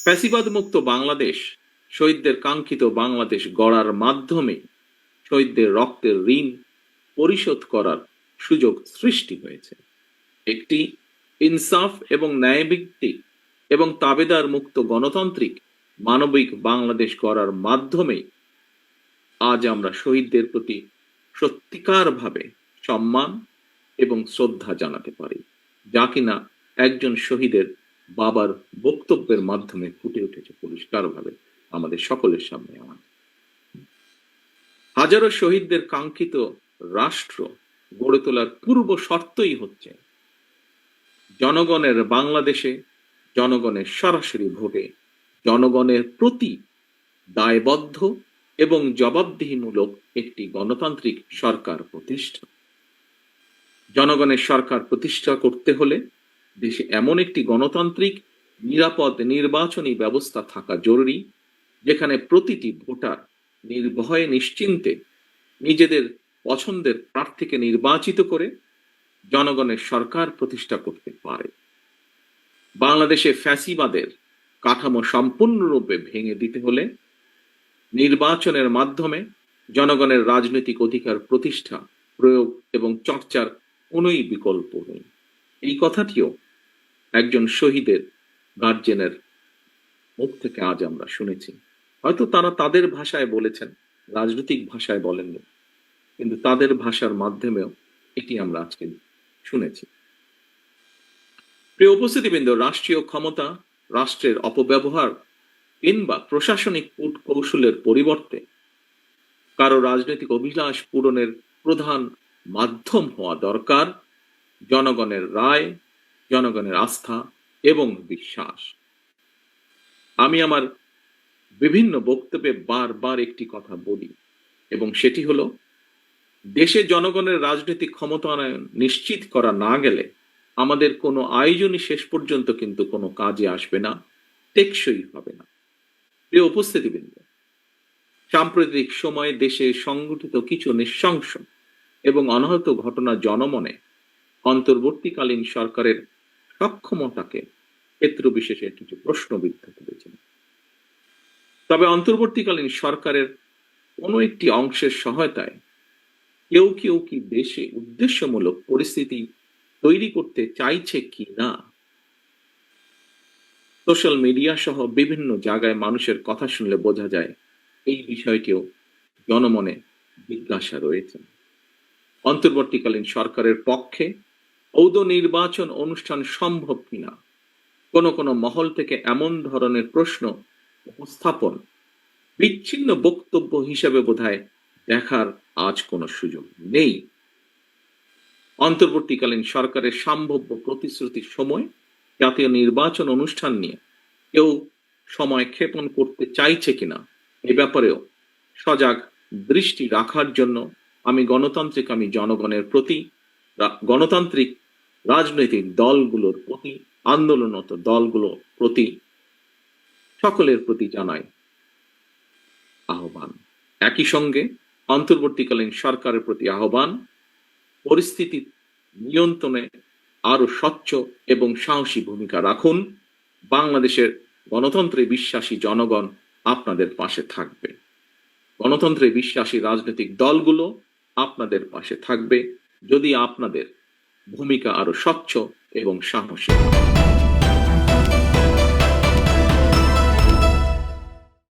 ফ্যাসিবাদ মুক্ত বাংলাদেশ, শহীদদের কাঙ্ক্ষিত বাংলাদেশ গড়ার মাধ্যমে শহীদদের রক্তের ঋণ পরিশোধ করার সুযোগ সৃষ্টি হয়েছে। একটি ইনসাফ এবং ন্যায়ভিত্তিক এবং তাবেদার মুক্ত গণতান্ত্রিক মানবিক বাংলাদেশ গড়ার মাধ্যমে আজ আমরা শহীদদের প্রতি সত্যিকারভাবে সম্মান এবং শ্রদ্ধা জানাতে পারি, যা কিনা একজন শহীদের বাবার বক্তব্যের মাধ্যমে ফুটে উঠেছে পরিষ্কারভাবে আমাদের সকলের সামনে। হাজারো শহীদদের কাঙ্ক্ষিত রাষ্ট্র গড়ে তোলার পূর্ব শর্তই হচ্ছে জনগণের বাংলাদেশে জনগণের সরাসরি ভোটে জনগণের প্রতি দায়বদ্ধ এবং জবাবদিহিমূলক একটি গণতান্ত্রিক সরকার প্রতিষ্ঠা। জনগণের সরকার প্রতিষ্ঠা করতে হলে দেশে এমন একটি গণতান্ত্রিক নিরাপদ নির্বাচনী ব্যবস্থা থাকা জরুরি, যেখানে প্রতিটি ভোটার নির্ভয়ে নিশ্চিন্তে নিজেদের পছন্দের প্রার্থীকে নির্বাচিত করে জনগণের সরকার প্রতিষ্ঠা করতে পারে। বাংলাদেশে ফ্যাসিবাদের কাঠামো সম্পূর্ণরূপে ভেঙে দিতে হলে নির্বাচনের মাধ্যমে জনগণের রাজনৈতিক অধিকার প্রতিষ্ঠা, প্রয়োগ এবং চর্চার কোনোই বিকল্প নেই। এই কথাটিও একজন শহীদের গার্জেনের মুখ থেকে আজ আমরা শুনেছি। হয়তো তারা তাদের ভাষায় বলেছেন, রাজনৈতিক ভাষায় বলেননি, কিন্তু তাদের ভাষার মাধ্যমেও এটি আমরা আজকে শুনেছি। প্রিয় উপস্থিতিবৃন্দ, রাষ্ট্রীয় ক্ষমতা, রাষ্ট্রের অপব্যবহার কিংবা প্রশাসনিক কৌশলের পরিবর্তে কারো রাজনৈতিক অভিলাষ পূরণের প্রধান মাধ্যম হওয়া দরকার জনগণের রায়, জনগণের আস্থা এবং বিশ্বাস। আমি আমার বিভিন্ন বক্তব্যে বারবার একটি কথা বলি, এবং সেটি হলো, দেশে জনগণের রাজনৈতিক ক্ষমতায়ন নিশ্চিত করা না গেলে আমাদের কোনো আয়োজনই শেষ পর্যন্ত কিন্তু কোনো কাজে আসবে না, টেকসই হবে না। প্রিয় উপস্থিতিবৃন্দ, সাম্প্রতিক সময়ে দেশে সংঘটিত কিছু নৃশংস এবং অনাহত ঘটনা জনমনে অন্তর্বর্তীকালীন সরকারের সক্ষমতাকে ক্ষেত্র বিশেষে কিছু প্রশ্নবিদ্ধ করেছে। তবে অন্তর্বর্তীকালীন সরকারের কোনো একটি অংশের সহায়তায় কেউ কেউ কি দেশে উদ্দেশ্যমূলক পরিস্থিতি তৈরি করতে চাইছে কি না, সোশ্যাল মিডিয়া সহ বিভিন্ন জায়গায় মানুষের কথা শুনলে বোঝা যায় এই বিষয়টিও জনমনে জিজ্ঞাসা রয়েছে। অন্তর্বর্তীকালীন সরকারের পক্ষে ঔদ নির্বাচন অনুষ্ঠান সম্ভব কিনা কোন কোন মহল থেকে এমন ধরনের প্রশ্ন উপস্থাপন বিচ্ছিন্ন বক্তব্য হিসেবে বোধহয় দেখার আজ কোনো সুযোগ নেই। অন্তর্বর্তীকালীন সরকারের সম্ভাব্য প্রতিশ্রুতির সময় জাতীয় নির্বাচন অনুষ্ঠান নিয়ে কেউ সময় ক্ষেপণ করতে চাইছে কিনা এ ব্যাপারেও সজাগ দৃষ্টি রাখার জন্য আমি জনগণের প্রতি, গণতান্ত্রিক রাজনৈতিক দলগুলোর প্রতি, আন্দোলনরত দলগুলোর প্রতি, সকলের প্রতি জানাই আহ্বান। একই সঙ্গে অন্তর্বর্তীকালীন সরকারের প্রতি আহ্বান, পরিস্থিতি নিয়ন্ত্রণে আরো স্বচ্ছ এবং সাহসী ভূমিকা রাখুন। বাংলাদেশের গণতন্ত্রে বিশ্বাসী জনগণ আপনাদের পাশে থাকবে, গণতন্ত্রে বিশ্বাসী রাজনৈতিক দলগুলো আপনাদের পাশে থাকবে যদি আপনাদের ভূমিকা আরো স্বচ্ছ এবং সাহসী।